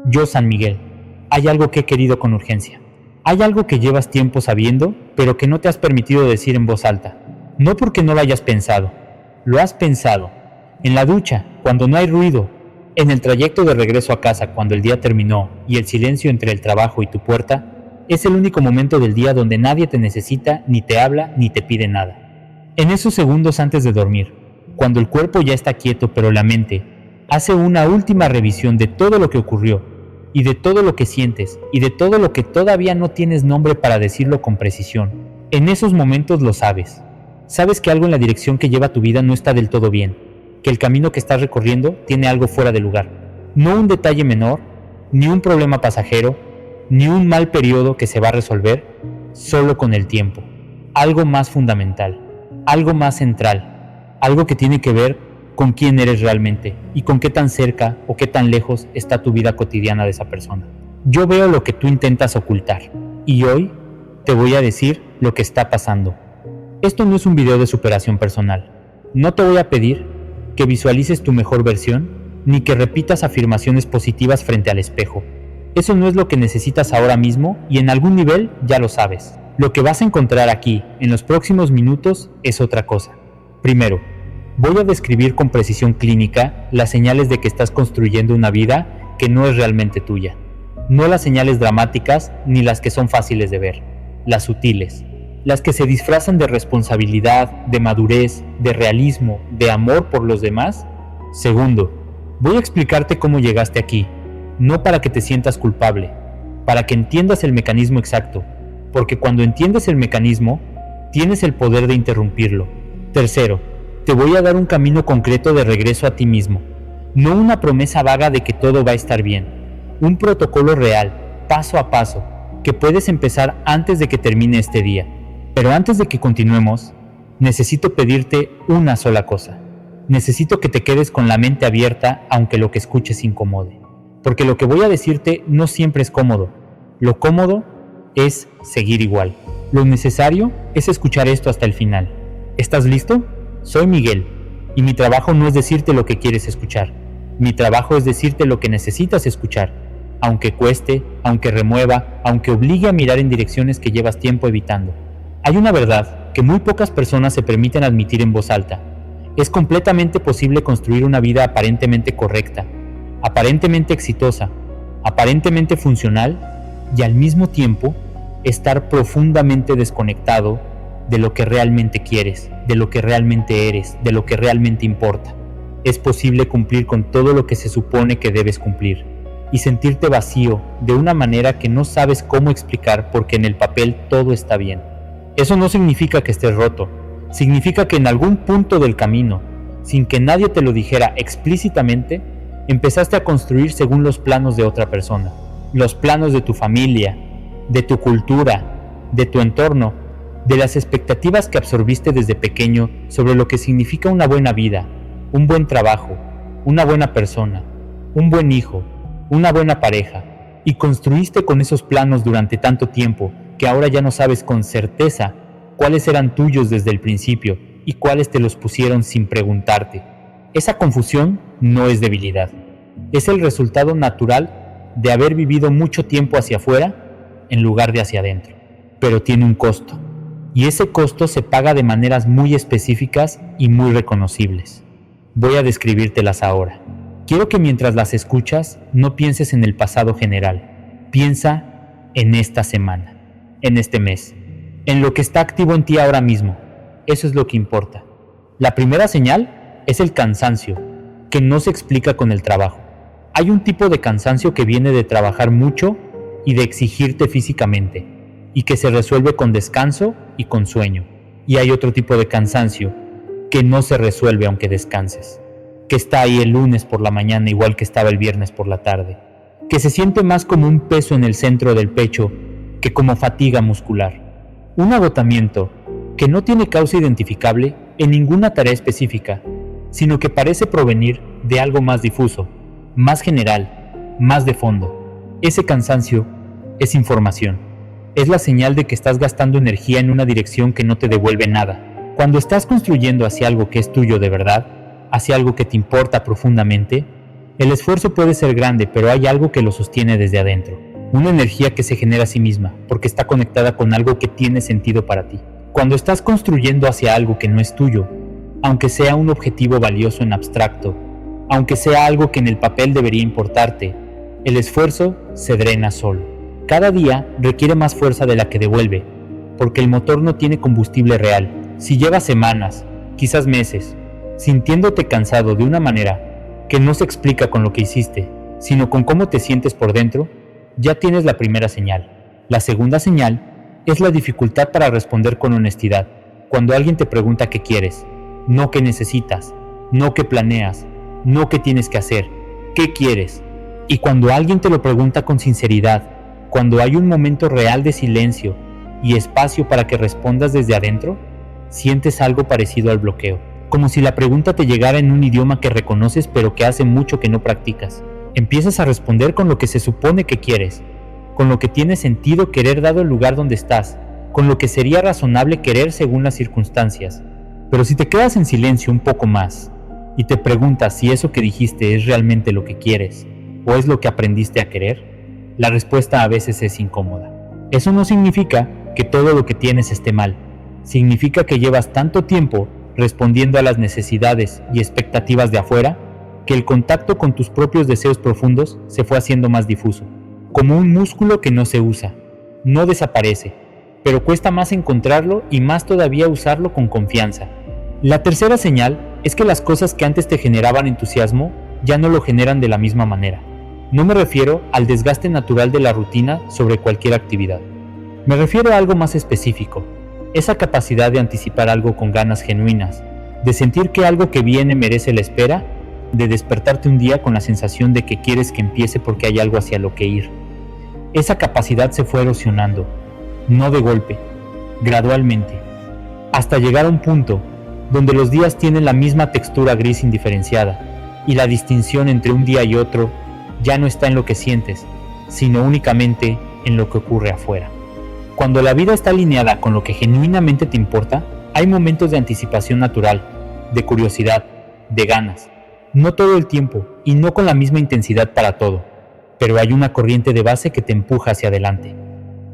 Yo, San Miguel, hay algo que he querido con urgencia. Hay algo que llevas tiempo sabiendo, pero que no te has permitido decir en voz alta. No porque no lo hayas pensado. Lo has pensado. En la ducha, cuando no hay ruido. En el trayecto de regreso a casa, cuando el día terminó y el silencio entre el trabajo y tu puerta, es el único momento del día donde nadie te necesita, ni te habla, ni te pide nada. En esos segundos antes de dormir, cuando el cuerpo ya está quieto, pero la mente hace una última revisión de todo lo que ocurrió, y de todo lo que sientes, y de todo lo que todavía no tienes nombre para decirlo con precisión. En esos momentos lo sabes. Sabes que algo en la dirección que lleva tu vida no está del todo bien, que el camino que estás recorriendo tiene algo fuera de lugar. No un detalle menor, ni un problema pasajero, ni un mal periodo que se va a resolver solo con el tiempo. Algo más fundamental, algo más central, algo que tiene que ver con quién eres realmente y con qué tan cerca o qué tan lejos está tu vida cotidiana de esa persona. Yo veo lo que tú intentas ocultar y hoy te voy a decir lo que está pasando. Esto no es un video de superación personal. No te voy a pedir que visualices tu mejor versión ni que repitas afirmaciones positivas frente al espejo. Eso no es lo que necesitas ahora mismo y en algún nivel ya lo sabes. Lo que vas a encontrar aquí en los próximos minutos es otra cosa. Primero, voy a describir con precisión clínica las señales de que estás construyendo una vida que no es realmente tuya. No las señales dramáticas ni las que son fáciles de ver, las sutiles, las que se disfrazan de responsabilidad, de madurez, de realismo, de amor por los demás. Segundo, voy a explicarte cómo llegaste aquí, no para que te sientas culpable, para que entiendas el mecanismo exacto, porque cuando entiendes el mecanismo, tienes el poder de interrumpirlo. Tercero, te voy a dar un camino concreto de regreso a ti mismo, no una promesa vaga de que todo va a estar bien, un protocolo real, paso a paso, que puedes empezar antes de que termine este día. Pero antes de que continuemos, necesito pedirte una sola cosa. Necesito que te quedes con la mente abierta aunque lo que escuches incomode. Porque lo que voy a decirte no siempre es cómodo. Lo cómodo es seguir igual. Lo necesario es escuchar esto hasta el final. ¿Estás listo? Soy Miguel, y mi trabajo no es decirte lo que quieres escuchar. Mi trabajo es decirte lo que necesitas escuchar, aunque cueste, aunque remueva, aunque obligue a mirar en direcciones que llevas tiempo evitando. Hay una verdad que muy pocas personas se permiten admitir en voz alta. Es completamente posible construir una vida aparentemente correcta, aparentemente exitosa, aparentemente funcional y al mismo tiempo estar profundamente desconectado de lo que realmente quieres, de lo que realmente eres, de lo que realmente importa. Es posible cumplir con todo lo que se supone que debes cumplir y sentirte vacío de una manera que no sabes cómo explicar porque en el papel todo está bien. Eso no significa que estés roto, significa que en algún punto del camino, sin que nadie te lo dijera explícitamente, empezaste a construir según los planos de otra persona, los planos de tu familia, de tu cultura, de tu entorno, de las expectativas que absorbiste desde pequeño sobre lo que significa una buena vida, un buen trabajo, una buena persona, un buen hijo, una buena pareja, y construiste con esos planos durante tanto tiempo que ahora ya no sabes con certeza cuáles eran tuyos desde el principio y cuáles te los pusieron sin preguntarte. Esa confusión no es debilidad, es el resultado natural de haber vivido mucho tiempo hacia afuera en lugar de hacia adentro, pero tiene un costo. Y ese costo se paga de maneras muy específicas y muy reconocibles. Voy a describírtelas ahora. Quiero que mientras las escuchas no pienses en el pasado general. Piensa en esta semana, en este mes, en lo que está activo en ti ahora mismo. Eso es lo que importa. La primera señal es el cansancio, que no se explica con el trabajo. Hay un tipo de cansancio que viene de trabajar mucho y de exigirte físicamente, y que se resuelve con descanso y con sueño. Y hay otro tipo de cansancio que no se resuelve aunque descanses, que está ahí el lunes por la mañana igual que estaba el viernes por la tarde, que se siente más como un peso en el centro del pecho que como fatiga muscular. Un agotamiento que no tiene causa identificable en ninguna tarea específica, sino que parece provenir de algo más difuso, más general, más de fondo. Ese cansancio es información. Es la señal de que estás gastando energía en una dirección que no te devuelve nada. Cuando estás construyendo hacia algo que es tuyo de verdad, hacia algo que te importa profundamente, El esfuerzo puede ser grande, pero hay algo que lo sostiene desde adentro. Una energía que se genera a sí misma, porque está conectada con algo que tiene sentido para ti. Cuando estás construyendo hacia algo que no es tuyo, aunque sea un objetivo valioso en abstracto, aunque sea algo que en el papel debería importarte, el esfuerzo se drena solo. Cada día requiere más fuerza de la que devuelve, porque el motor no tiene combustible real. Si llevas semanas, quizás meses, sintiéndote cansado de una manera que no se explica con lo que hiciste, sino con cómo te sientes por dentro, ya tienes la primera señal. La segunda señal es la dificultad para responder con honestidad. Cuando alguien te pregunta qué quieres, no qué necesitas, no qué planeas, no qué tienes que hacer, qué quieres. Y cuando alguien te lo pregunta con sinceridad, cuando hay un momento real de silencio y espacio para que respondas desde adentro, sientes algo parecido al bloqueo. Como si la pregunta te llegara en un idioma que reconoces pero que hace mucho que no practicas. Empiezas a responder con lo que se supone que quieres, con lo que tiene sentido querer dado el lugar donde estás, con lo que sería razonable querer según las circunstancias. Pero si te quedas en silencio un poco más y te preguntas si eso que dijiste es realmente lo que quieres o es lo que aprendiste a querer, la respuesta a veces es incómoda. Eso no significa que todo lo que tienes esté mal. Significa que llevas tanto tiempo respondiendo a las necesidades y expectativas de afuera, que el contacto con tus propios deseos profundos se fue haciendo más difuso, como un músculo que no se usa, no desaparece, pero cuesta más encontrarlo y más todavía usarlo con confianza. La tercera señal es que las cosas que antes te generaban entusiasmo ya no lo generan de la misma manera. No me refiero al desgaste natural de la rutina sobre cualquier actividad. Me refiero a algo más específico. Esa capacidad de anticipar algo con ganas genuinas, de sentir que algo que viene merece la espera, de despertarte un día con la sensación de que quieres que empiece porque hay algo hacia lo que ir. Esa capacidad se fue erosionando, no de golpe, gradualmente, hasta llegar a un punto donde los días tienen la misma textura gris indiferenciada y la distinción entre un día y otro ya no está en lo que sientes, sino únicamente en lo que ocurre afuera. Cuando la vida está alineada con lo que genuinamente te importa, hay momentos de anticipación natural, de curiosidad, de ganas. No todo el tiempo y no con la misma intensidad para todo, pero hay una corriente de base que te empuja hacia adelante.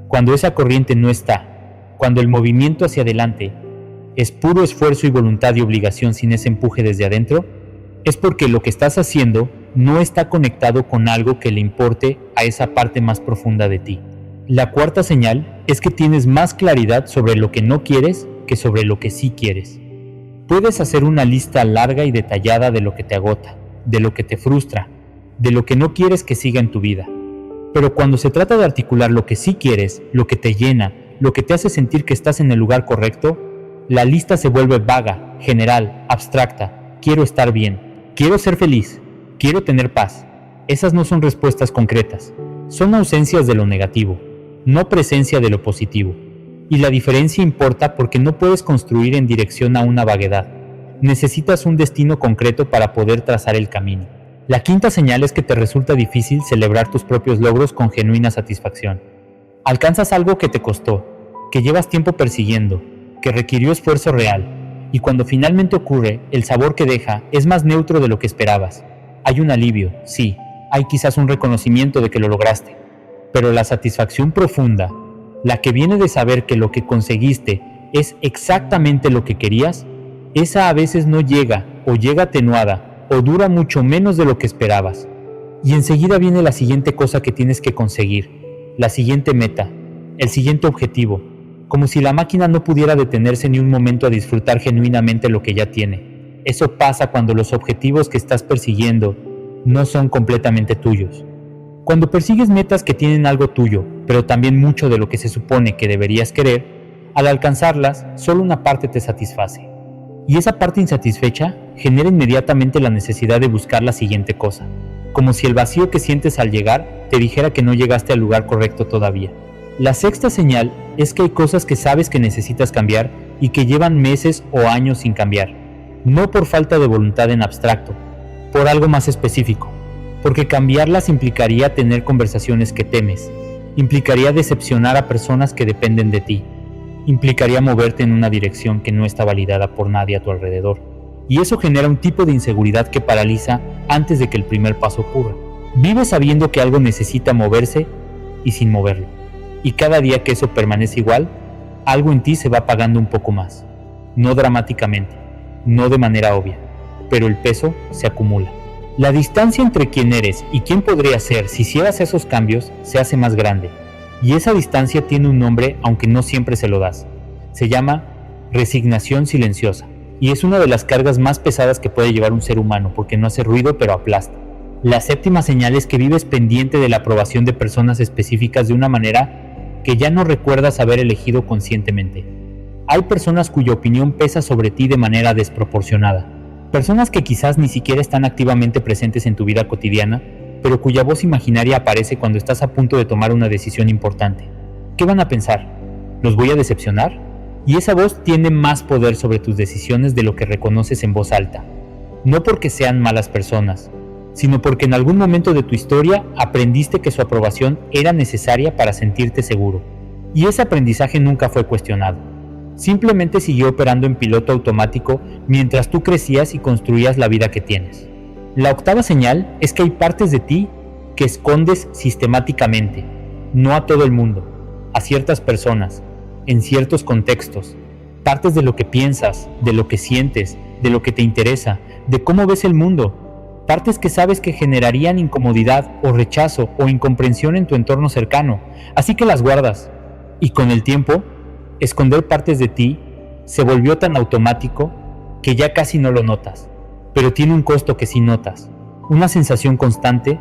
Cuando esa corriente no está, cuando el movimiento hacia adelante es puro esfuerzo y voluntad y obligación sin ese empuje desde adentro, es porque lo que estás haciendo no está conectado con algo que le importe a esa parte más profunda de ti. La cuarta señal es que tienes más claridad sobre lo que no quieres que sobre lo que sí quieres. Puedes hacer una lista larga y detallada de lo que te agota, de lo que te frustra, de lo que no quieres que siga en tu vida. Pero cuando se trata de articular lo que sí quieres, lo que te llena, lo que te hace sentir que estás en el lugar correcto, la lista se vuelve vaga, general, abstracta. Quiero estar bien, quiero ser feliz, quiero tener paz. Esas no son respuestas concretas, son ausencias de lo negativo, no presencia de lo positivo. Y la diferencia importa porque no puedes construir en dirección a una vaguedad. Necesitas un destino concreto para poder trazar el camino. La quinta señal es que te resulta difícil celebrar tus propios logros con genuina satisfacción. Alcanzas algo que te costó, que llevas tiempo persiguiendo, que requirió esfuerzo real, y cuando finalmente ocurre, el sabor que deja es más neutro de lo que esperabas. Hay un alivio, sí, hay quizás un reconocimiento de que lo lograste, pero la satisfacción profunda, la que viene de saber que lo que conseguiste es exactamente lo que querías, esa a veces no llega o llega atenuada o dura mucho menos de lo que esperabas. Y enseguida viene la siguiente cosa que tienes que conseguir, la siguiente meta, el siguiente objetivo, como si la máquina no pudiera detenerse ni un momento a disfrutar genuinamente lo que ya tiene. Eso pasa cuando los objetivos que estás persiguiendo no son completamente tuyos. Cuando persigues metas que tienen algo tuyo, pero también mucho de lo que se supone que deberías querer, al alcanzarlas, solo una parte te satisface. Y esa parte insatisfecha genera inmediatamente la necesidad de buscar la siguiente cosa, como si el vacío que sientes al llegar te dijera que no llegaste al lugar correcto todavía. La sexta señal es que hay cosas que sabes que necesitas cambiar y que llevan meses o años sin cambiar, no por falta de voluntad en abstracto, por algo más específico. Porque cambiarlas implicaría tener conversaciones que temes, implicaría decepcionar a personas que dependen de ti, implicaría moverte en una dirección que no está validada por nadie a tu alrededor, y eso genera un tipo de inseguridad que paraliza antes de que el primer paso ocurra. Vives sabiendo que algo necesita moverse y sin moverlo, y cada día que eso permanece igual, algo en ti se va apagando un poco más, no dramáticamente, no de manera obvia, pero el peso se acumula. La distancia entre quién eres y quién podría ser si hicieras esos cambios se hace más grande, y esa distancia tiene un nombre aunque no siempre se lo das. Se llama resignación silenciosa, y es una de las cargas más pesadas que puede llevar un ser humano porque no hace ruido pero aplasta. La séptima señal es que vives pendiente de la aprobación de personas específicas de una manera que ya no recuerdas haber elegido conscientemente. Hay personas cuya opinión pesa sobre ti de manera desproporcionada. Personas que quizás ni siquiera están activamente presentes en tu vida cotidiana, pero cuya voz imaginaria aparece cuando estás a punto de tomar una decisión importante. ¿Qué van a pensar? ¿Los voy a decepcionar? Y esa voz tiene más poder sobre tus decisiones de lo que reconoces en voz alta. No porque sean malas personas, sino porque en algún momento de tu historia aprendiste que su aprobación era necesaria para sentirte seguro. Y ese aprendizaje nunca fue cuestionado. Simplemente siguió operando en piloto automático mientras tú crecías y construías la vida que tienes. La octava señal es que hay partes de ti que escondes sistemáticamente, no a todo el mundo, a ciertas personas, en ciertos contextos, partes de lo que piensas, de lo que sientes, de lo que te interesa, de cómo ves el mundo, partes que sabes que generarían incomodidad o rechazo o incomprensión en tu entorno cercano, así que las guardas. Y con el tiempo, esconder partes de ti se volvió tan automático que ya casi no lo notas, pero tiene un costo que sí notas, una sensación constante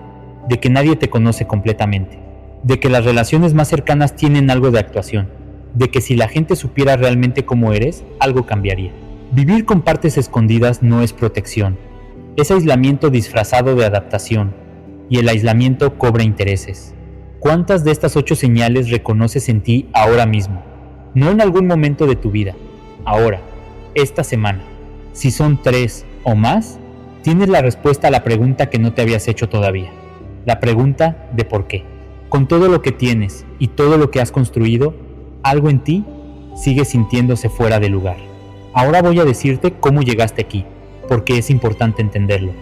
de que nadie te conoce completamente, de que las relaciones más cercanas tienen algo de actuación, de que si la gente supiera realmente cómo eres, algo cambiaría. Vivir con partes escondidas no es protección, es aislamiento disfrazado de adaptación, y el aislamiento cobra intereses. ¿Cuántas de estas 8 señales reconoces en ti ahora mismo? No en algún momento de tu vida, ahora, esta semana. Si son 3 o más, tienes la respuesta a la pregunta que no te habías hecho todavía, la pregunta de por qué. Con todo lo que tienes y todo lo que has construido, algo en ti sigue sintiéndose fuera de lugar. Ahora voy a decirte cómo llegaste aquí, porque es importante entenderlo.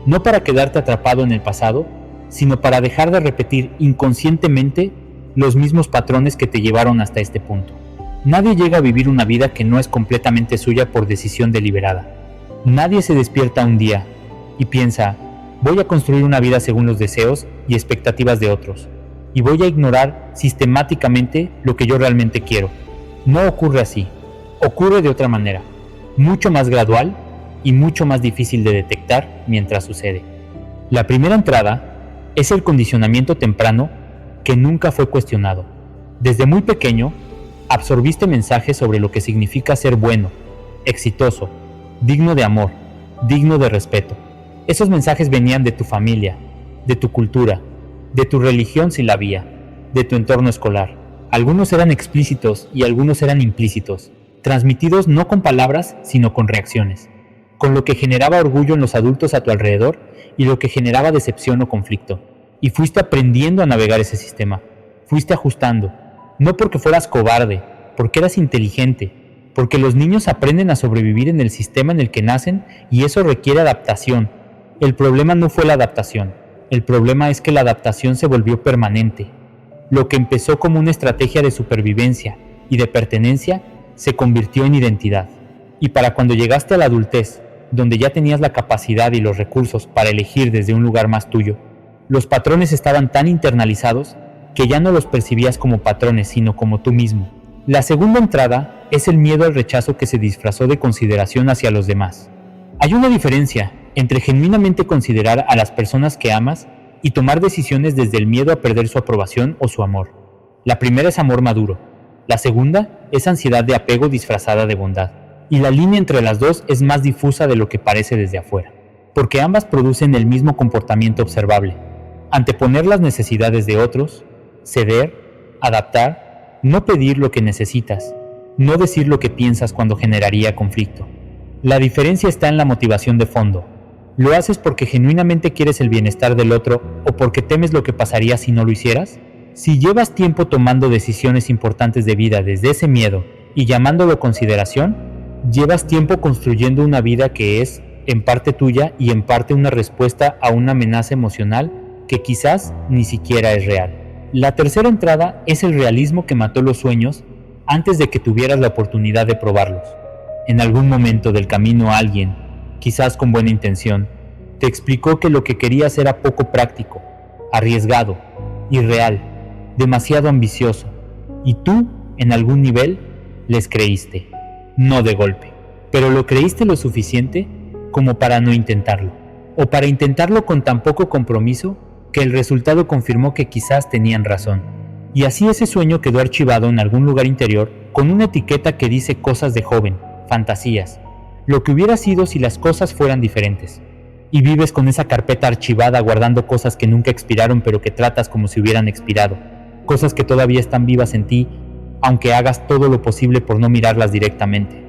No para quedarte atrapado en el pasado, sino para dejar de repetir inconscientemente los mismos patrones que te llevaron hasta este punto. Nadie llega a vivir una vida que no es completamente suya por decisión deliberada. Nadie se despierta un día y piensa, voy a construir una vida según los deseos y expectativas de otros, y voy a ignorar sistemáticamente lo que yo realmente quiero. No ocurre así, ocurre de otra manera, mucho más gradual y mucho más difícil de detectar mientras sucede. La primera entrada es el condicionamiento temprano que nunca fue cuestionado. Desde muy pequeño, absorbiste mensajes sobre lo que significa ser bueno, exitoso, digno de amor, digno de respeto. Esos mensajes venían de tu familia, de tu cultura, de tu religión si la había, de tu entorno escolar. Algunos eran explícitos y algunos eran implícitos, transmitidos no con palabras, sino con reacciones, con lo que generaba orgullo en los adultos a tu alrededor y lo que generaba decepción o conflicto. Y fuiste aprendiendo a navegar ese sistema, fuiste ajustando, no porque fueras cobarde, porque eras inteligente, porque los niños aprenden a sobrevivir en el sistema en el que nacen y eso requiere adaptación. El problema no fue la adaptación, el problema es que la adaptación se volvió permanente. Lo que empezó como una estrategia de supervivencia y de pertenencia se convirtió en identidad. Y para cuando llegaste a la adultez, donde ya tenías la capacidad y los recursos para elegir desde un lugar más tuyo, los patrones estaban tan internalizados que ya no los percibías como patrones, sino como tú mismo. La segunda entrada es el miedo al rechazo que se disfrazó de consideración hacia los demás. Hay una diferencia entre genuinamente considerar a las personas que amas y tomar decisiones desde el miedo a perder su aprobación o su amor. La primera es amor maduro, la segunda es ansiedad de apego disfrazada de bondad. Y la línea entre las dos es más difusa de lo que parece desde afuera, porque ambas producen el mismo comportamiento observable: anteponer las necesidades de otros, ceder, adaptar, no pedir lo que necesitas, no decir lo que piensas cuando generaría conflicto. La diferencia está en la motivación de fondo. ¿Lo haces porque genuinamente quieres el bienestar del otro o porque temes lo que pasaría si no lo hicieras? Si llevas tiempo tomando decisiones importantes de vida desde ese miedo y llamándolo consideración, Llevas tiempo construyendo una vida que es, en parte tuya y en parte una respuesta a una amenaza emocional que quizás ni siquiera es real. La tercera entrada es el realismo que mató los sueños antes de que tuvieras la oportunidad de probarlos. En algún momento del camino alguien, quizás con buena intención, te explicó que lo que querías era poco práctico, arriesgado, irreal, demasiado ambicioso, y tú, en algún nivel, les creíste, no de golpe, pero lo creíste lo suficiente como para no intentarlo, o para intentarlo con tan poco compromiso que el resultado confirmó que quizás tenían razón. Y así ese sueño quedó archivado en algún lugar interior con una etiqueta que dice cosas de joven, fantasías, lo que hubiera sido si las cosas fueran diferentes. Y vives con esa carpeta archivada guardando cosas que nunca expiraron pero que tratas como si hubieran expirado, cosas que todavía están vivas en ti, aunque hagas todo lo posible por no mirarlas directamente.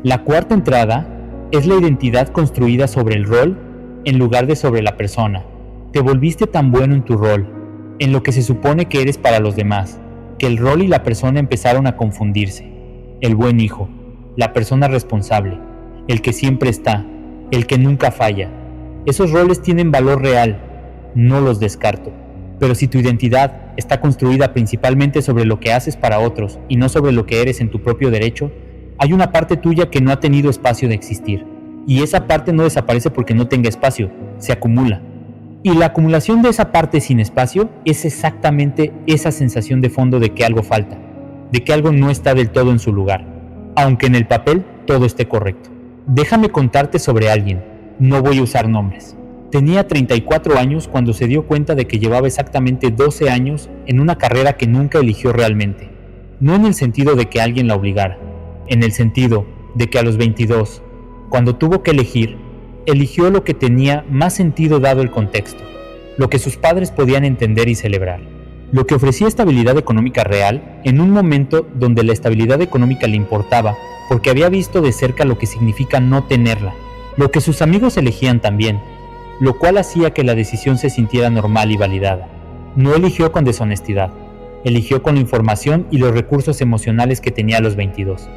La cuarta entrada es la identidad construida sobre el rol en lugar de sobre la persona. Te volviste tan bueno en tu rol, en lo que se supone que eres para los demás, que el rol y la persona empezaron a confundirse. El buen hijo, la persona responsable, el que siempre está, el que nunca falla. Esos roles tienen valor real, no los descarto. Pero si tu identidad está construida principalmente sobre lo que haces para otros y no sobre lo que eres en tu propio derecho, hay una parte tuya que no ha tenido espacio de existir. Y esa parte no desaparece porque no tenga espacio, se acumula. Y la acumulación de esa parte sin espacio es exactamente esa sensación de fondo de que algo falta, de que algo no está del todo en su lugar, aunque en el papel todo esté correcto. Déjame contarte sobre alguien, no voy a usar nombres. Tenía 34 años cuando se dio cuenta de que llevaba exactamente 12 años en una carrera que nunca eligió realmente. No en el sentido de que alguien la obligara, en el sentido de que a los 22, cuando tuvo que elegir, eligió lo que tenía más sentido dado el contexto, lo que sus padres podían entender y celebrar, lo que ofrecía estabilidad económica real en un momento donde la estabilidad económica le importaba porque había visto de cerca lo que significa no tenerla, lo que sus amigos elegían también, lo cual hacía que la decisión se sintiera normal y validada. No eligió con deshonestidad, eligió con la información y los recursos emocionales que tenía a los 22.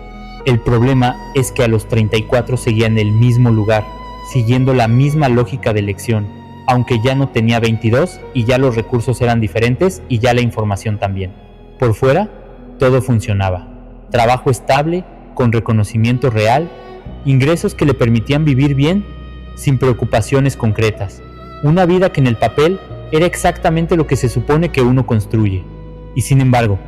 El problema es que a los 34 seguía en el mismo lugar, siguiendo la misma lógica de elección, aunque ya no tenía 22 y ya los recursos eran diferentes y ya la información también. Por fuera, todo funcionaba. Trabajo estable, con reconocimiento real, ingresos que le permitían vivir bien, sin preocupaciones concretas. Una vida que en el papel era exactamente lo que se supone que uno construye. Y sin embargo,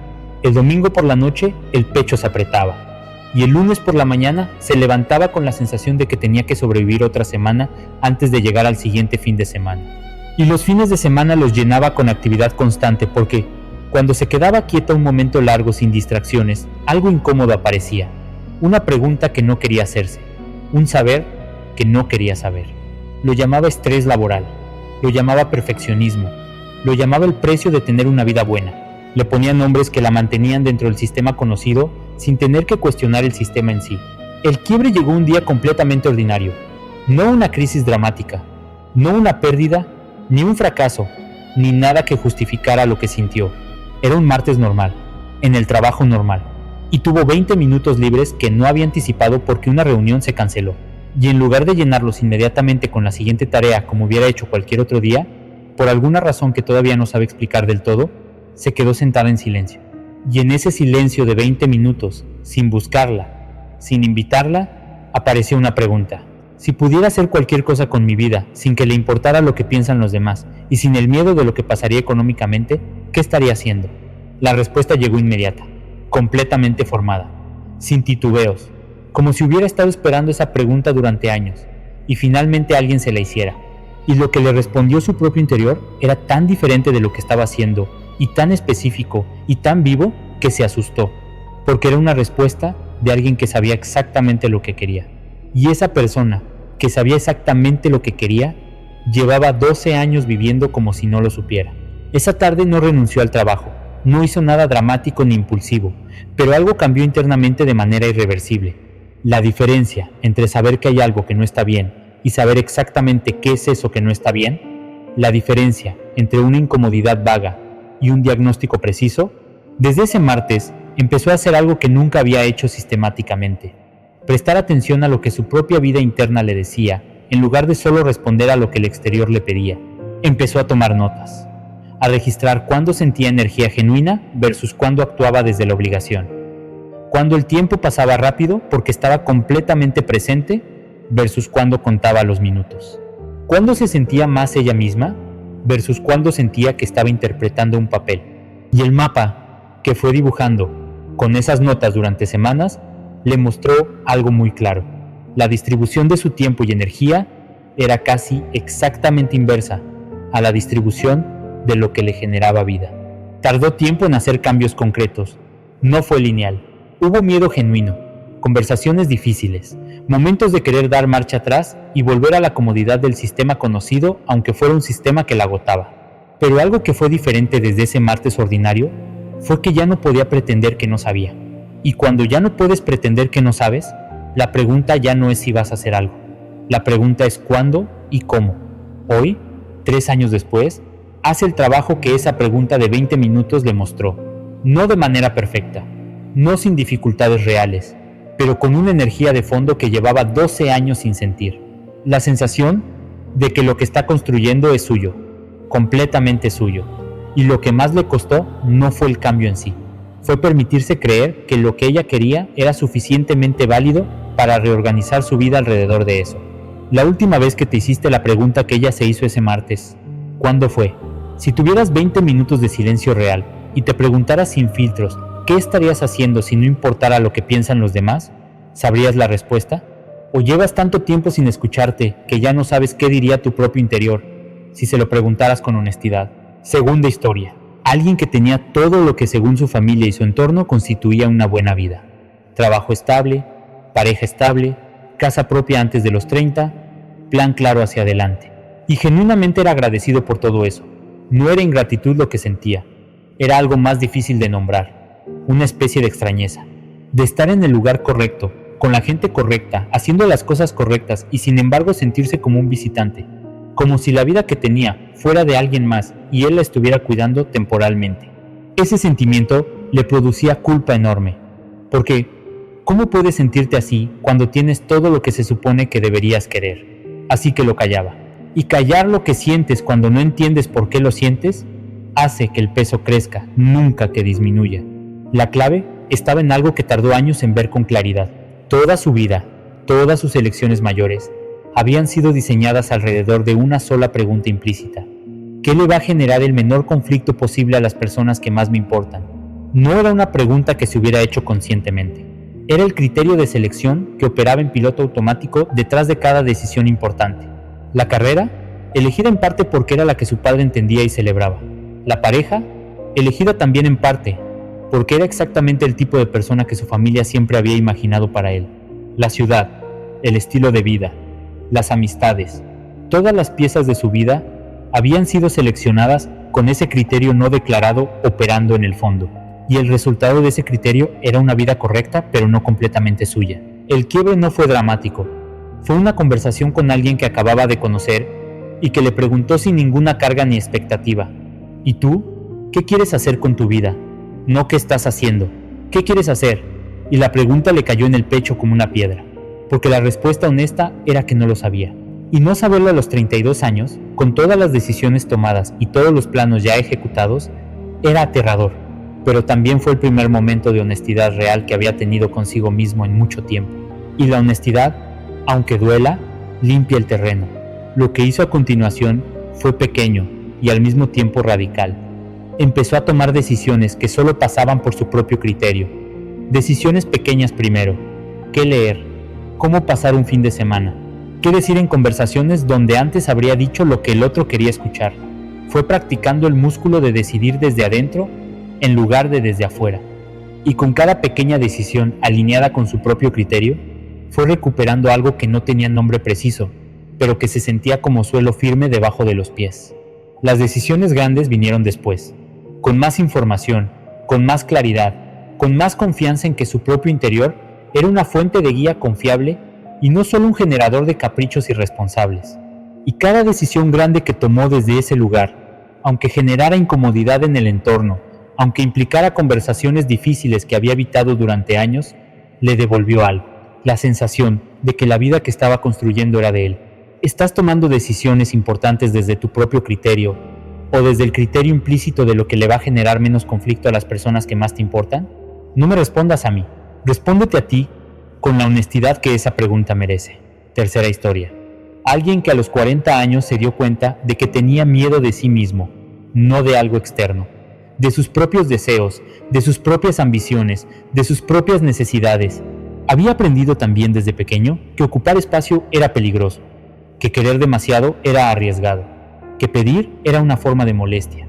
el domingo por la noche el pecho se apretaba. Y el lunes por la mañana se levantaba con la sensación de que tenía que sobrevivir otra semana antes de llegar al siguiente fin de semana. Y los fines de semana los llenaba con actividad constante porque, cuando se quedaba quieta un momento largo sin distracciones, algo incómodo aparecía. Una pregunta que no quería hacerse. Un saber que no quería saber. Lo llamaba estrés laboral. Lo llamaba perfeccionismo. Lo llamaba el precio de tener una vida buena. Le ponía nombres que la mantenían dentro del sistema conocido sin tener que cuestionar el sistema en sí. El quiebre llegó un día completamente ordinario. No una crisis dramática, no una pérdida, ni un fracaso, ni nada que justificara lo que sintió. Era un martes normal, en el trabajo normal, y tuvo 20 minutos libres que no había anticipado porque una reunión se canceló. Y en lugar de llenarlos inmediatamente con la siguiente tarea como hubiera hecho cualquier otro día, por alguna razón que todavía no sabe explicar del todo, se quedó sentada en silencio. Y en ese silencio de 20 minutos, sin buscarla, sin invitarla, apareció una pregunta. Si pudiera hacer cualquier cosa con mi vida, sin que le importara lo que piensan los demás, y sin el miedo de lo que pasaría económicamente, ¿qué estaría haciendo? La respuesta llegó inmediata, completamente formada, sin titubeos, como si hubiera estado esperando esa pregunta durante años, y finalmente alguien se la hiciera. Y lo que le respondió su propio interior era tan diferente de lo que estaba haciendo, y tan específico, y tan vivo, que se asustó, porque era una respuesta de alguien que sabía exactamente lo que quería. Y esa persona, que sabía exactamente lo que quería, llevaba 12 años viviendo como si no lo supiera. Esa tarde no renunció al trabajo, no hizo nada dramático ni impulsivo, pero algo cambió internamente de manera irreversible. La diferencia entre saber que hay algo que no está bien y saber exactamente qué es eso que no está bien, la diferencia entre una incomodidad vaga y un diagnóstico preciso, desde ese martes empezó a hacer algo que nunca había hecho sistemáticamente. prestar atención a lo que su propia vida interna le decía, en lugar de solo responder a lo que el exterior le pedía. Empezó a tomar notas, a registrar cuándo sentía energía genuina versus cuándo actuaba desde la obligación, cuándo el tiempo pasaba rápido porque estaba completamente presente versus cuándo contaba los minutos, cuándo se sentía más ella misma versus cuándo sentía que estaba interpretando un papel. Y el mapa que fue dibujando con esas notas durante semanas le mostró algo muy claro. La distribución de su tiempo y energía era casi exactamente inversa a la distribución de lo que le generaba vida. Tardó tiempo en hacer cambios concretos. No fue lineal. Hubo miedo genuino, conversaciones difíciles, momentos de querer dar marcha atrás y volver a la comodidad del sistema conocido, aunque fuera un sistema que la agotaba. Pero algo que fue diferente desde ese martes ordinario fue que ya no podía pretender que no sabía. Y cuando ya no puedes pretender que no sabes, la pregunta ya no es si vas a hacer algo. La pregunta es cuándo y cómo. Hoy, 3 años después, hace el trabajo que esa pregunta de 20 minutos le mostró. No de manera perfecta, no sin dificultades reales, pero con una energía de fondo que llevaba 12 años sin sentir. La sensación de que lo que está construyendo es suyo, completamente suyo. Y lo que más le costó no fue el cambio en sí. Fue permitirse creer que lo que ella quería era suficientemente válido para reorganizar su vida alrededor de eso. La última vez que te hiciste la pregunta que ella se hizo ese martes, ¿cuándo fue? Si tuvieras 20 minutos de silencio real y te preguntaras sin filtros, ¿qué estarías haciendo si no importara lo que piensan los demás? ¿Sabrías la respuesta? ¿O llevas tanto tiempo sin escucharte que ya no sabes qué diría tu propio interior si se lo preguntaras con honestidad? Segunda historia. Alguien que tenía todo lo que según su familia y su entorno constituía una buena vida. Trabajo estable, pareja estable, casa propia antes de los 30, plan claro hacia adelante. Y genuinamente era agradecido por todo eso. No era ingratitud lo que sentía, era algo más difícil de nombrar, una especie de extrañeza, de estar en el lugar correcto, con la gente correcta, haciendo las cosas correctas y sin embargo sentirse como un visitante, como si la vida que tenía fuera de alguien más y él la estuviera cuidando temporalmente. Ese sentimiento le producía culpa enorme, porque ¿cómo puedes sentirte así cuando tienes todo lo que se supone que deberías querer? Así que lo callaba. Y callar lo que sientes cuando no entiendes por qué lo sientes, hace que el peso crezca, nunca que disminuya. La clave estaba en algo que tardó años en ver con claridad. Toda su vida, todas sus elecciones mayores, habían sido diseñadas alrededor de una sola pregunta implícita. ¿Qué le va a generar el menor conflicto posible a las personas que más me importan? No era una pregunta que se hubiera hecho conscientemente. Era el criterio de selección que operaba en piloto automático detrás de cada decisión importante. La carrera, elegida en parte porque era la que su padre entendía y celebraba. La pareja, elegida también en parte porque era exactamente el tipo de persona que su familia siempre había imaginado para él. La ciudad, el estilo de vida, las amistades, todas las piezas de su vida habían sido seleccionadas con ese criterio no declarado operando en el fondo. Y el resultado de ese criterio era una vida correcta, pero no completamente suya. El quiebre no fue dramático. Fue una conversación con alguien que acababa de conocer y que le preguntó sin ninguna carga ni expectativa: ¿y tú? ¿Qué quieres hacer con tu vida? No ¿qué estás haciendo? ¿Qué quieres hacer? Y la pregunta le cayó en el pecho como una piedra, porque la respuesta honesta era que no lo sabía. Y no saberlo a los 32 años, con todas las decisiones tomadas y todos los planos ya ejecutados, era aterrador. Pero también fue el primer momento de honestidad real que había tenido consigo mismo en mucho tiempo. Y la honestidad, aunque duela, limpia el terreno. Lo que hizo a continuación fue pequeño y al mismo tiempo radical. Empezó a tomar decisiones que solo pasaban por su propio criterio. Decisiones pequeñas primero. ¿Qué leer? ¿Cómo pasar un fin de semana? ¿Qué decir en conversaciones donde antes habría dicho lo que el otro quería escuchar? Fue practicando el músculo de decidir desde adentro en lugar de desde afuera. Y con cada pequeña decisión alineada con su propio criterio, fue recuperando algo que no tenía nombre preciso, pero que se sentía como suelo firme debajo de los pies. Las decisiones grandes vinieron después, con más información, con más claridad, con más confianza en que su propio interior era una fuente de guía confiable y no solo un generador de caprichos irresponsables. Y cada decisión grande que tomó desde ese lugar, aunque generara incomodidad en el entorno, aunque implicara conversaciones difíciles que había evitado durante años, le devolvió algo. la sensación de que la vida que estaba construyendo era de él. ¿Estás tomando decisiones importantes desde tu propio criterio o desde el criterio implícito de lo que le va a generar menos conflicto a las personas que más te importan? No me respondas a mí, respóndete a ti con la honestidad que esa pregunta merece. Tercera historia. Alguien que a los 40 años se dio cuenta de que tenía miedo de sí mismo, no de algo externo, de sus propios deseos, de sus propias ambiciones, de sus propias necesidades. Había aprendido también desde pequeño que ocupar espacio era peligroso, que querer demasiado era arriesgado, que pedir era una forma de molestia,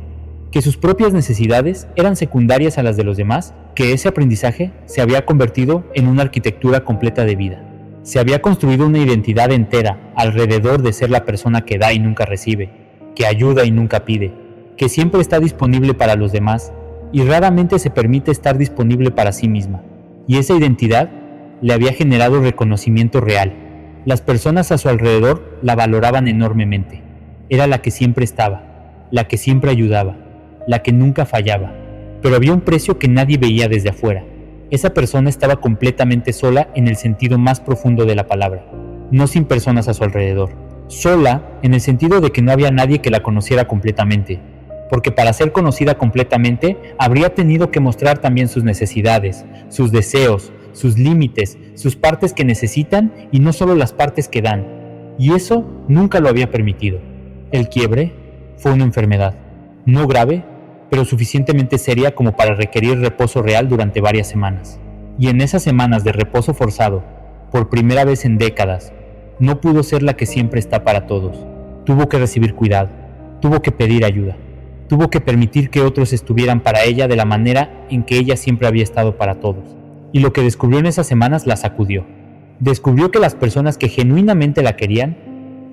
que sus propias necesidades eran secundarias a las de los demás, que ese aprendizaje se había convertido en una arquitectura completa de vida. Se había construido una identidad entera alrededor de ser la persona que da y nunca recibe, que ayuda y nunca pide, que siempre está disponible para los demás y raramente se permite estar disponible para sí misma. Y esa identidad le había generado reconocimiento real. Las personas a su alrededor la valoraban enormemente. Era la que siempre estaba, la que siempre ayudaba, la que nunca fallaba. Pero había un precio que nadie veía desde afuera. Esa persona estaba completamente sola en el sentido más profundo de la palabra, no sin personas a su alrededor. Sola en el sentido de que no había nadie que la conociera completamente, porque para ser conocida completamente habría tenido que mostrar también sus necesidades, sus deseos, sus límites, sus partes que necesitan y no solo las partes que dan. Y eso nunca lo había permitido. El quiebre fue una enfermedad, no grave, pero suficientemente seria como para requerir reposo real durante varias semanas. Y en esas semanas de reposo forzado, por primera vez en décadas, no pudo ser la que siempre está para todos. Tuvo que recibir cuidado, tuvo que pedir ayuda, tuvo que permitir que otros estuvieran para ella de la manera en que ella siempre había estado para todos. Y lo que descubrió en esas semanas la sacudió. Descubrió que las personas que genuinamente la querían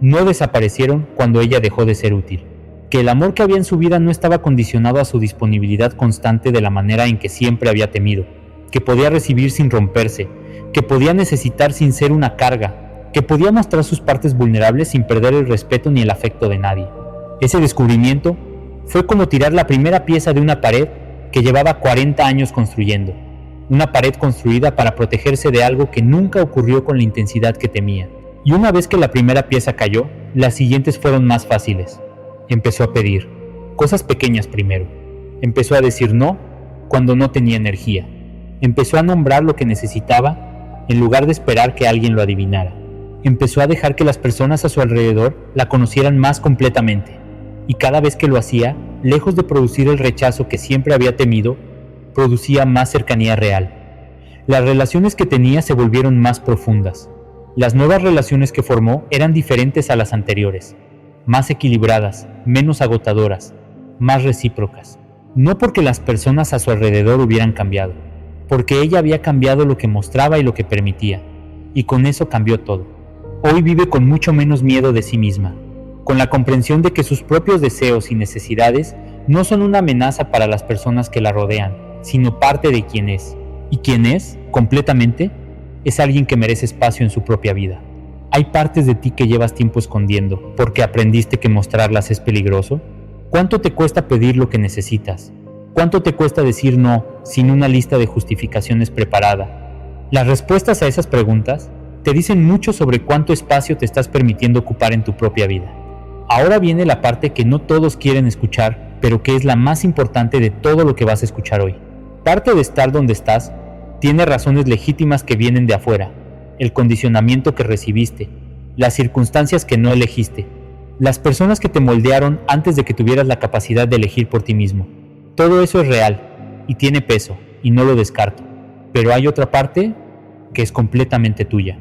no desaparecieron cuando ella dejó de ser útil, que el amor que había en su vida no estaba condicionado a su disponibilidad constante de la manera en que siempre había temido, que podía recibir sin romperse, que podía necesitar sin ser una carga, que podía mostrar sus partes vulnerables sin perder el respeto ni el afecto de nadie. Ese descubrimiento fue como tirar la primera pieza de una pared que llevaba 40 años construyendo, una pared construida para protegerse de algo que nunca ocurrió con la intensidad que temía. Y una vez que la primera pieza cayó, las siguientes fueron más fáciles. Empezó a pedir, cosas pequeñas primero. Empezó a decir no cuando no tenía energía. Empezó a nombrar lo que necesitaba en lugar de esperar que alguien lo adivinara. Empezó a dejar que las personas a su alrededor la conocieran más completamente. Y cada vez que lo hacía, lejos de producir el rechazo que siempre había temido, producía más cercanía real. Las relaciones que tenía se volvieron más profundas. Las nuevas relaciones que formó eran diferentes a las anteriores, más equilibradas, menos agotadoras, más recíprocas. No porque las personas a su alrededor hubieran cambiado, porque ella había cambiado lo que mostraba y lo que permitía, y con eso cambió todo. Hoy vive con mucho menos miedo de sí misma, con la comprensión de que sus propios deseos y necesidades no son una amenaza para las personas que la rodean, sino parte de quien es. ¿Y quién es, completamente? Es alguien que merece espacio en su propia vida. ¿Hay partes de ti que llevas tiempo escondiendo porque aprendiste que mostrarlas es peligroso? ¿Cuánto te cuesta pedir lo que necesitas? ¿Cuánto te cuesta decir no sin una lista de justificaciones preparada? Las respuestas a esas preguntas te dicen mucho sobre cuánto espacio te estás permitiendo ocupar en tu propia vida. Ahora viene la parte que no todos quieren escuchar, pero que es la más importante de todo lo que vas a escuchar hoy. Parte de estar donde estás tiene razones legítimas que vienen de afuera, el condicionamiento que recibiste, las circunstancias que no elegiste, las personas que te moldearon antes de que tuvieras la capacidad de elegir por ti mismo. Todo eso es real y tiene peso, y no lo descarto, pero hay otra parte que es completamente tuya,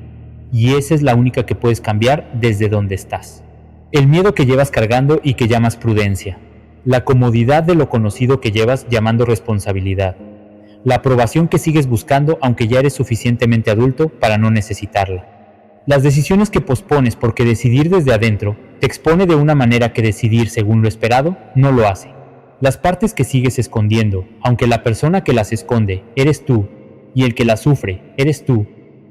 y esa es la única que puedes cambiar desde donde estás. El miedo que llevas cargando y que llamas prudencia, la comodidad de lo conocido que llevas llamando responsabilidad, la aprobación que sigues buscando aunque ya eres suficientemente adulto para no necesitarla. Las decisiones que pospones porque decidir desde adentro te expone de una manera que decidir según lo esperado no lo hace. Las partes que sigues escondiendo, aunque la persona que las esconde eres tú y el que las sufre eres tú.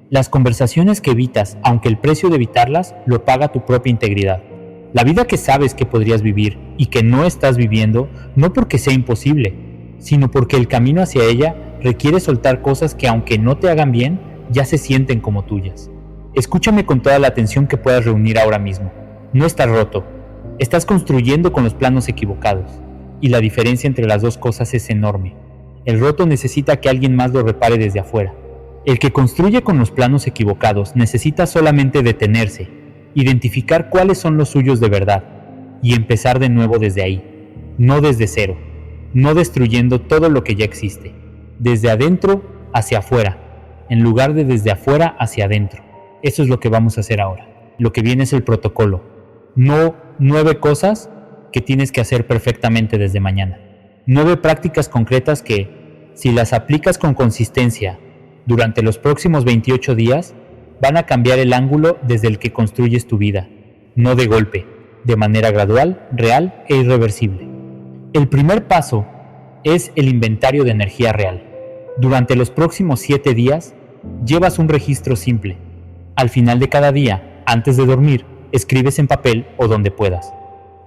Las conversaciones que evitas, aunque el precio de evitarlas lo paga tu propia integridad. La vida que sabes que podrías vivir y que no estás viviendo, no porque sea imposible, sino porque el camino hacia ella requiere soltar cosas que aunque no te hagan bien, ya se sienten como tuyas. Escúchame con toda la atención que puedas reunir ahora mismo. No estás roto. Estás construyendo con los planos equivocados. Y la diferencia entre las dos cosas es enorme. El roto necesita que alguien más lo repare desde afuera. El que construye con los planos equivocados necesita solamente detenerse, identificar cuáles son los suyos de verdad y empezar de nuevo desde ahí, no desde cero, no destruyendo todo lo que ya existe, desde adentro hacia afuera, en lugar de desde afuera hacia adentro. Eso es lo que vamos a hacer ahora. Lo que viene es el protocolo, no 9 cosas que tienes que hacer perfectamente desde mañana. 9 prácticas concretas que, si las aplicas con consistencia durante los próximos 28 días, van a cambiar el ángulo desde el que construyes tu vida, no de golpe, de manera gradual, real e irreversible. El primer paso es el inventario de energía real. Durante los próximos 7 días, llevas un registro simple. Al final de cada día, antes de dormir, escribes en papel o donde puedas.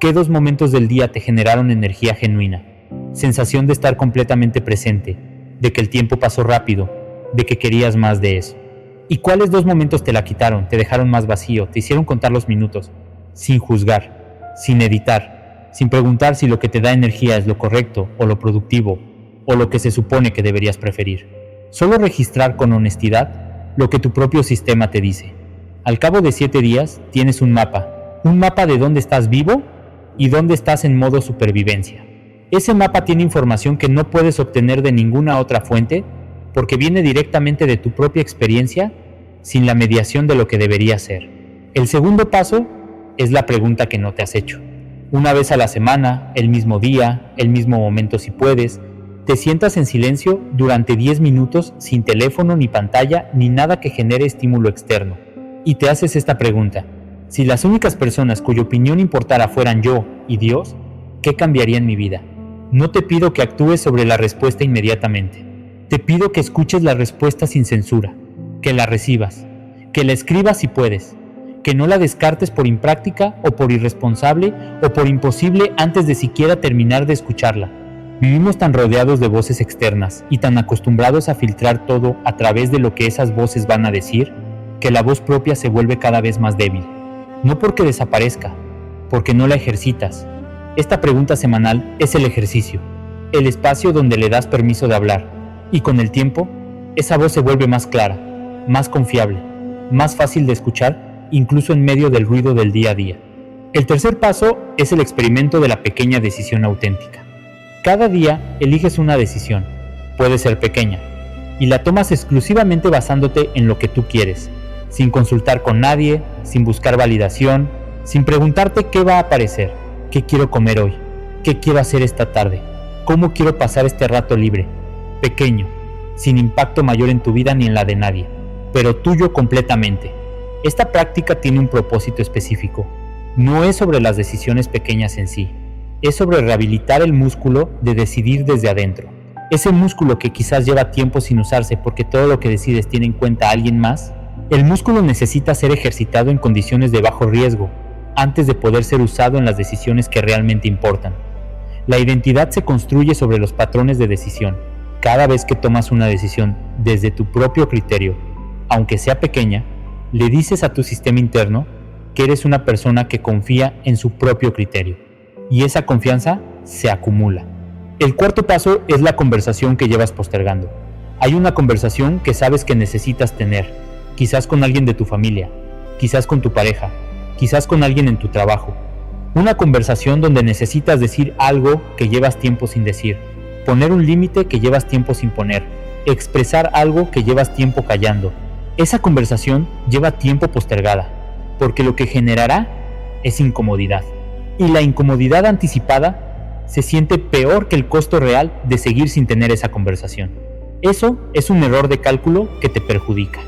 ¿Qué 2 momentos del día te generaron energía genuina? Sensación de estar completamente presente, de que el tiempo pasó rápido, de que querías más de eso. ¿Y cuáles 2 momentos te la quitaron, te dejaron más vacío, te hicieron contar los minutos? Sin juzgar, sin editar, sin preguntar si lo que te da energía es lo correcto o lo productivo, o lo que se supone que deberías preferir. Solo registrar con honestidad lo que tu propio sistema te dice. Al cabo de 7 días tienes un mapa de dónde estás vivo y dónde estás en modo supervivencia. Ese mapa tiene información que no puedes obtener de ninguna otra fuente porque viene directamente de tu propia experiencia sin la mediación de lo que debería ser. El segundo paso es la pregunta que no te has hecho. Una vez a la semana, el mismo día, el mismo momento si puedes, te sientas en silencio durante 10 minutos sin teléfono ni pantalla ni nada que genere estímulo externo. Y te haces esta pregunta: si las únicas personas cuya opinión importara fueran yo y Dios, ¿qué cambiaría en mi vida? No te pido que actúes sobre la respuesta inmediatamente. Te pido que escuches la respuesta sin censura, que la recibas, que la escribas si puedes, que no la descartes por impráctica o por irresponsable o por imposible antes de siquiera terminar de escucharla. Vivimos tan rodeados de voces externas y tan acostumbrados a filtrar todo a través de lo que esas voces van a decir, que la voz propia se vuelve cada vez más débil. No porque desaparezca, porque no la ejercitas. Esta pregunta semanal es el ejercicio, el espacio donde le das permiso de hablar, y con el tiempo, esa voz se vuelve más clara, más confiable, más fácil de escuchar, incluso en medio del ruido del día a día. El tercer paso es el experimento de la pequeña decisión auténtica. Cada día eliges una decisión, puede ser pequeña, y la tomas exclusivamente basándote en lo que tú quieres, sin consultar con nadie, sin buscar validación, sin preguntarte qué va a aparecer, qué quiero comer hoy, qué quiero hacer esta tarde, cómo quiero pasar este rato libre. Pequeño, sin impacto mayor en tu vida ni en la de nadie, pero tuyo completamente. Esta práctica tiene un propósito específico. No es sobre las decisiones pequeñas en sí, es sobre rehabilitar el músculo de decidir desde adentro. Ese músculo que quizás lleva tiempo sin usarse porque todo lo que decides tiene en cuenta a alguien más. El músculo necesita ser ejercitado en condiciones de bajo riesgo antes de poder ser usado en las decisiones que realmente importan. La identidad se construye sobre los patrones de decisión. Cada vez que tomas una decisión desde tu propio criterio, aunque sea pequeña, le dices a tu sistema interno que eres una persona que confía en su propio criterio, y esa confianza se acumula. El cuarto paso es la conversación que llevas postergando. Hay una conversación que sabes que necesitas tener, quizás con alguien de tu familia, quizás con tu pareja, quizás con alguien en tu trabajo. Una conversación donde necesitas decir algo que llevas tiempo sin decir, poner un límite que llevas tiempo sin poner, expresar algo que llevas tiempo callando. Esa conversación lleva tiempo postergada, porque lo que generará es incomodidad. Y la incomodidad anticipada se siente peor que el costo real de seguir sin tener esa conversación. Eso es un error de cálculo que te perjudica.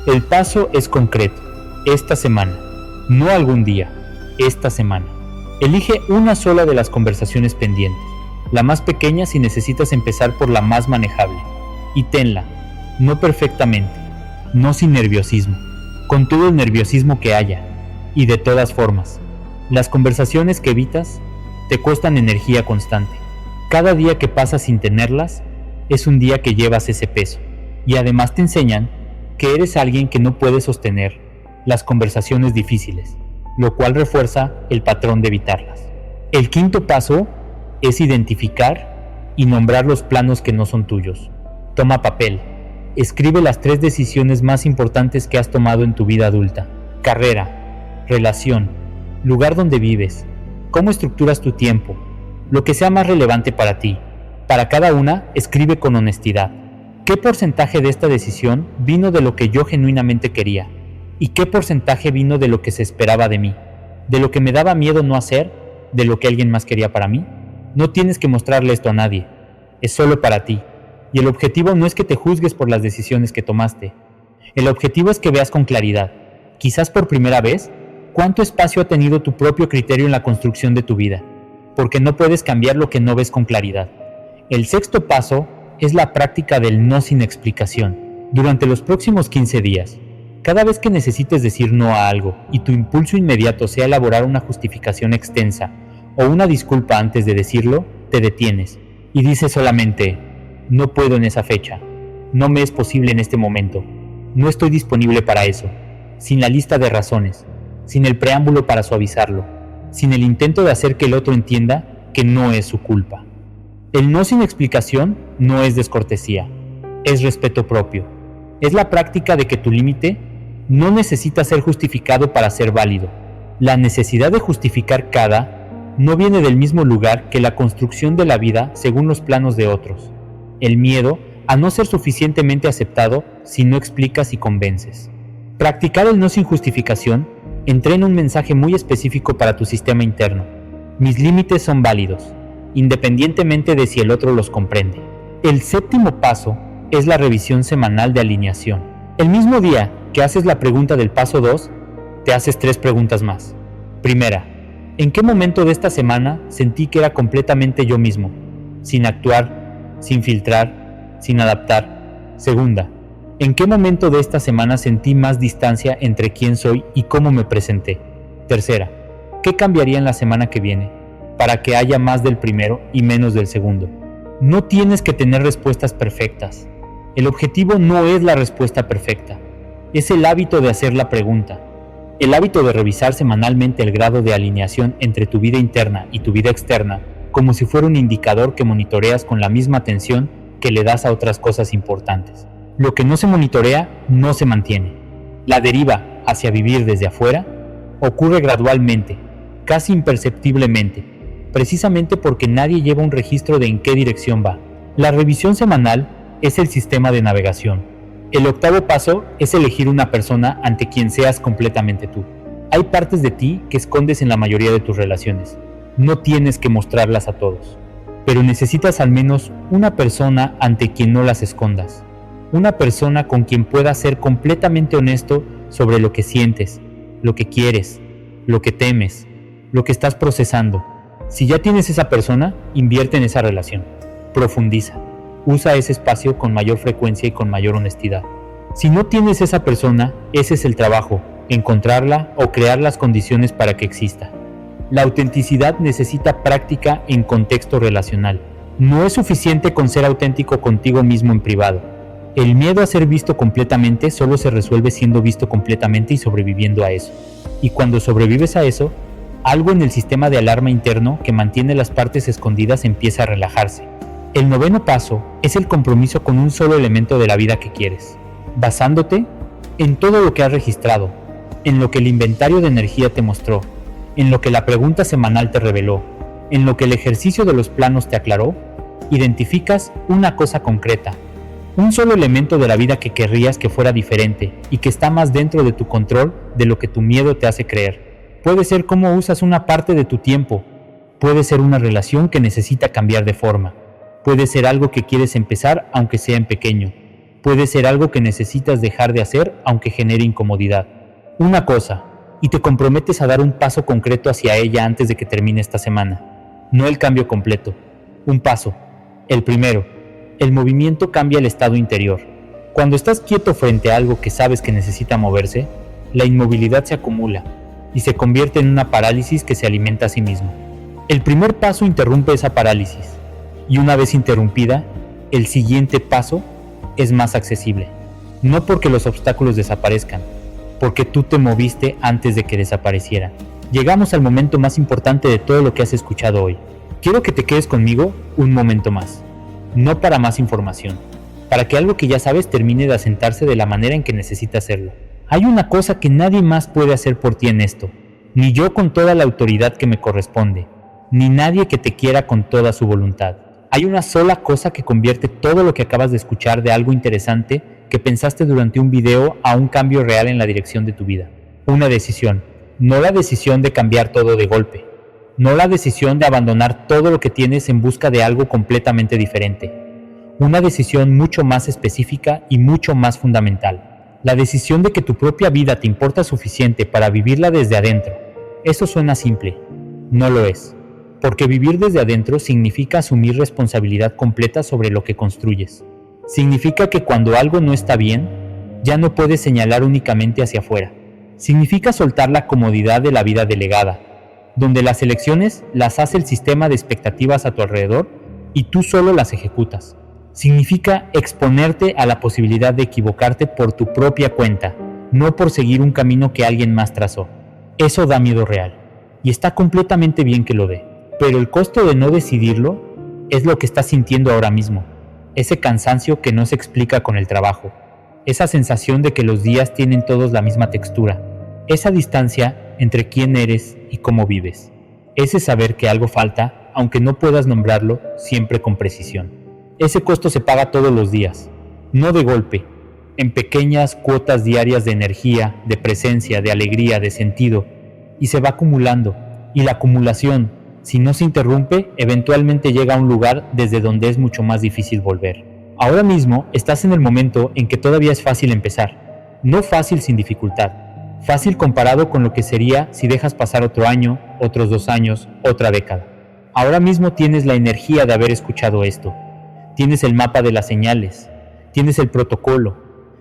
El paso es concreto. Esta semana, no algún día, esta semana. Elige una sola de las conversaciones pendientes, la más pequeña si necesitas empezar por la más manejable, y tenla, no perfectamente, no sin nerviosismo, con todo el nerviosismo que haya, y de todas formas. Las conversaciones que evitas te cuestan energía constante. Cada día que pasas sin tenerlas es un día que llevas ese peso, y además te enseñan que eres alguien que no puede sostener las conversaciones difíciles, lo cual refuerza el patrón de evitarlas. El quinto paso es identificar y nombrar los planos que no son tuyos. Toma papel. Escribe las 3 decisiones más importantes que has tomado en tu vida adulta. Carrera, relación, lugar donde vives, cómo estructuras tu tiempo, lo que sea más relevante para ti. Para cada una, escribe con honestidad. ¿Qué porcentaje de esta decisión vino de lo que yo genuinamente quería? ¿Y qué porcentaje vino de lo que se esperaba de mí? ¿De lo que me daba miedo no hacer? ¿De lo que alguien más quería para mí? No tienes que mostrarle esto a nadie. Es solo para ti. Y el objetivo no es que te juzgues por las decisiones que tomaste. El objetivo es que veas con claridad, quizás por primera vez, cuánto espacio ha tenido tu propio criterio en la construcción de tu vida, porque no puedes cambiar lo que no ves con claridad. El sexto paso es la práctica del no sin explicación. Durante los próximos 15 días, cada vez que necesites decir no a algo y tu impulso inmediato sea elaborar una justificación extensa o una disculpa antes de decirlo, te detienes y dices solamente: no puedo en esa fecha, no me es posible en este momento, no estoy disponible para eso, sin la lista de razones, sin el preámbulo para suavizarlo, sin el intento de hacer que el otro entienda que no es su culpa. El no sin explicación no es descortesía, es respeto propio. Es la práctica de que tu límite no necesita ser justificado para ser válido. La necesidad de justificar cada no viene del mismo lugar que la construcción de la vida según los planos de otros. El miedo a no ser suficientemente aceptado si no explicas y convences. Practicar el no sin justificación entrena un mensaje muy específico para tu sistema interno. Mis límites son válidos, independientemente de si el otro los comprende. El séptimo paso es la revisión semanal de alineación. El mismo día que haces la pregunta del paso 2, te haces 3 preguntas más. Primera, ¿en qué momento de esta semana sentí que era completamente yo mismo, sin actuar, sin filtrar, sin adaptar? Segunda, ¿en qué momento de esta semana sentí más distancia entre quién soy y cómo me presenté? Tercera, ¿qué cambiaría en la semana que viene para que haya más del primero y menos del segundo? No tienes que tener respuestas perfectas. El objetivo no es la respuesta perfecta, es el hábito de hacer la pregunta, el hábito de revisar semanalmente el grado de alineación entre tu vida interna y tu vida externa, como si fuera un indicador que monitoreas con la misma atención que le das a otras cosas importantes. Lo que no se monitorea no se mantiene. La deriva hacia vivir desde afuera ocurre gradualmente, casi imperceptiblemente, precisamente porque nadie lleva un registro de en qué dirección va. La revisión semanal es el sistema de navegación. El octavo paso es elegir una persona ante quien seas completamente tú. Hay partes de ti que escondes en la mayoría de tus relaciones. No tienes que mostrarlas a todos, pero necesitas al menos una persona ante quien no las escondas. Una persona con quien puedas ser completamente honesto sobre lo que sientes, lo que quieres, lo que temes, lo que estás procesando. Si ya tienes esa persona, invierte en esa relación. Profundiza. Usa ese espacio con mayor frecuencia y con mayor honestidad. Si no tienes esa persona, ese es el trabajo, encontrarla o crear las condiciones para que exista. La autenticidad necesita práctica en contexto relacional. No es suficiente con ser auténtico contigo mismo en privado. El miedo a ser visto completamente solo se resuelve siendo visto completamente y sobreviviendo a eso. Y cuando sobrevives a eso, algo en el sistema de alarma interno que mantiene las partes escondidas empieza a relajarse. El noveno paso es el compromiso con un solo elemento de la vida que quieres, basándote en todo lo que has registrado, en lo que el inventario de energía te mostró, en lo que la pregunta semanal te reveló, en lo que el ejercicio de los planos te aclaró. Identificas una cosa concreta, un solo elemento de la vida que querrías que fuera diferente y que está más dentro de tu control de lo que tu miedo te hace creer. Puede ser cómo usas una parte de tu tiempo, puede ser una relación que necesita cambiar de forma. Puede ser algo que quieres empezar aunque sea en pequeño. Puede ser algo que necesitas dejar de hacer aunque genere incomodidad. Una cosa, y te comprometes a dar un paso concreto hacia ella antes de que termine esta semana. No el cambio completo. Un paso. El primero. El movimiento cambia el estado interior. Cuando estás quieto frente a algo que sabes que necesita moverse, la inmovilidad se acumula y se convierte en una parálisis que se alimenta a sí misma. El primer paso interrumpe esa parálisis. Y una vez interrumpida, el siguiente paso es más accesible. No porque los obstáculos desaparezcan, porque tú te moviste antes de que desaparecieran. Llegamos al momento más importante de todo lo que has escuchado hoy. Quiero que te quedes conmigo un momento más, no para más información, para que algo que ya sabes termine de asentarse de la manera en que necesita hacerlo. Hay una cosa que nadie más puede hacer por ti en esto, ni yo con toda la autoridad que me corresponde, ni nadie que te quiera con toda su voluntad. Hay una sola cosa que convierte todo lo que acabas de escuchar de algo interesante que pensaste durante un video a un cambio real en la dirección de tu vida. Una decisión, no la decisión de cambiar todo de golpe, no la decisión de abandonar todo lo que tienes en busca de algo completamente diferente. Una decisión mucho más específica y mucho más fundamental. La decisión de que tu propia vida te importa suficiente para vivirla desde adentro. Eso suena simple, no lo es, porque vivir desde adentro significa asumir responsabilidad completa sobre lo que construyes. Significa que cuando algo no está bien, ya no puedes señalar únicamente hacia afuera. Significa soltar la comodidad de la vida delegada, donde las elecciones las hace el sistema de expectativas a tu alrededor y tú solo las ejecutas. Significa exponerte a la posibilidad de equivocarte por tu propia cuenta, no por seguir un camino que alguien más trazó. Eso da miedo real, y está completamente bien que lo dé. Pero el costo de no decidirlo es lo que estás sintiendo ahora mismo. Ese cansancio que no se explica con el trabajo. Esa sensación de que los días tienen todos la misma textura. Esa distancia entre quién eres y cómo vives. Ese saber que algo falta, aunque no puedas nombrarlo siempre con precisión. Ese costo se paga todos los días, no de golpe, en pequeñas cuotas diarias de energía, de presencia, de alegría, de sentido, y se va acumulando. Y la acumulación, si no se interrumpe, eventualmente llega a un lugar desde donde es mucho más difícil volver. Ahora mismo estás en el momento en que todavía es fácil empezar, no fácil sin dificultad, fácil comparado con lo que sería si dejas pasar otro año, otros 2 años, otra década. Ahora mismo tienes la energía de haber escuchado esto, tienes el mapa de las señales, tienes el protocolo,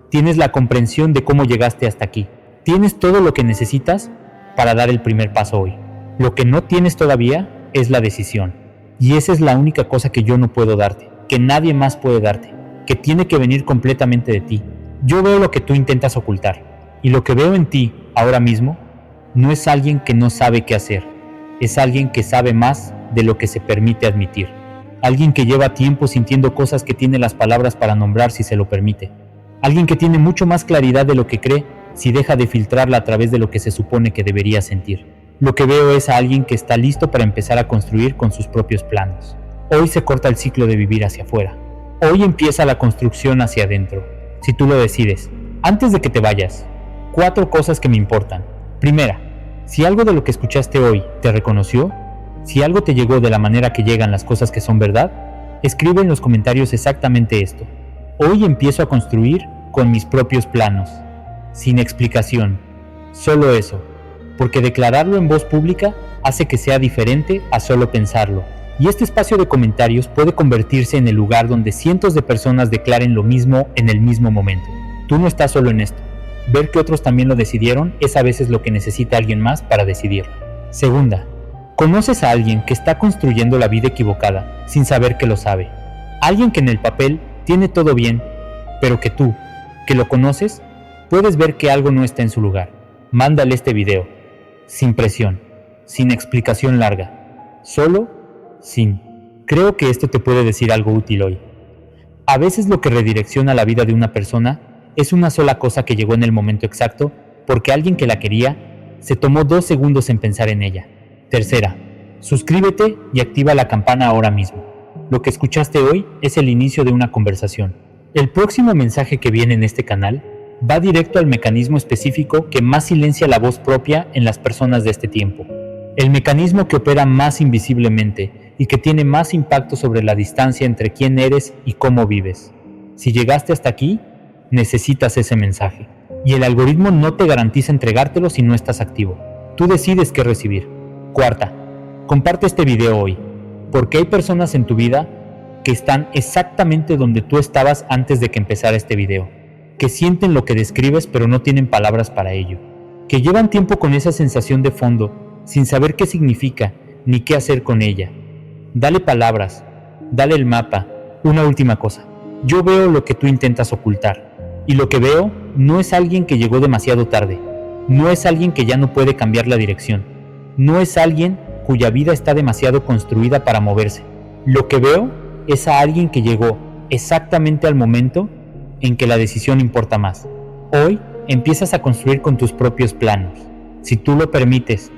tienes la comprensión de cómo llegaste hasta aquí, tienes todo lo que necesitas para dar el primer paso hoy. Lo que no tienes todavía es la decisión, y esa es la única cosa que yo no puedo darte, que nadie más puede darte, que tiene que venir completamente de ti. Yo veo lo que tú intentas ocultar, y lo que veo en ti ahora mismo no es alguien que no sabe qué hacer, es alguien que sabe más de lo que se permite admitir, alguien que lleva tiempo sintiendo cosas que tiene las palabras para nombrar si se lo permite, alguien que tiene mucho más claridad de lo que cree si deja de filtrarla a través de lo que se supone que debería sentir. Lo que veo es a alguien que está listo para empezar a construir con sus propios planos. Hoy se corta el ciclo de vivir hacia afuera. Hoy empieza la construcción hacia adentro, si tú lo decides. Antes de que te vayas, 4 cosas que me importan. Primera, si algo de lo que escuchaste hoy te reconoció, si algo te llegó de la manera que llegan las cosas que son verdad, escribe en los comentarios exactamente esto. Hoy empiezo a construir con mis propios planos, sin explicación, solo eso, porque declararlo en voz pública hace que sea diferente a solo pensarlo. Y este espacio de comentarios puede convertirse en el lugar donde cientos de personas declaren lo mismo en el mismo momento. Tú no estás solo en esto. Ver que otros también lo decidieron es a veces lo que necesita alguien más para decidirlo. Segunda, conoces a alguien que está construyendo la vida equivocada sin saber que lo sabe. Alguien que en el papel tiene todo bien, pero que tú, que lo conoces, puedes ver que algo no está en su lugar. Mándale este video, sin presión, sin explicación larga, solo sin. Creo que esto te puede decir algo útil hoy. A veces lo que redirecciona la vida de una persona es una sola cosa que llegó en el momento exacto porque alguien que la quería se tomó 2 segundos en pensar en ella. Tercera, suscríbete y activa la campana ahora mismo. Lo que escuchaste hoy es el inicio de una conversación. El próximo mensaje que viene en este canal va directo al mecanismo específico que más silencia la voz propia en las personas de este tiempo. El mecanismo que opera más invisiblemente y que tiene más impacto sobre la distancia entre quién eres y cómo vives. Si llegaste hasta aquí, necesitas ese mensaje. Y el algoritmo no te garantiza entregártelo si no estás activo. Tú decides qué recibir. Cuarta, comparte este video hoy, porque hay personas en tu vida que están exactamente donde tú estabas antes de que empezara este video, que sienten lo que describes pero no tienen palabras para ello, que llevan tiempo con esa sensación de fondo, sin saber qué significa ni qué hacer con ella. Dale palabras, dale el mapa. Una última cosa, yo veo lo que tú intentas ocultar, Y lo que veo no es alguien que llegó demasiado tarde, no es alguien que ya no puede cambiar la dirección, no es alguien cuya vida está demasiado construida para moverse. Lo que veo es a alguien que llegó exactamente al momento en que la decisión importa más. Hoy empiezas a construir con tus propios planos. Si tú lo permites,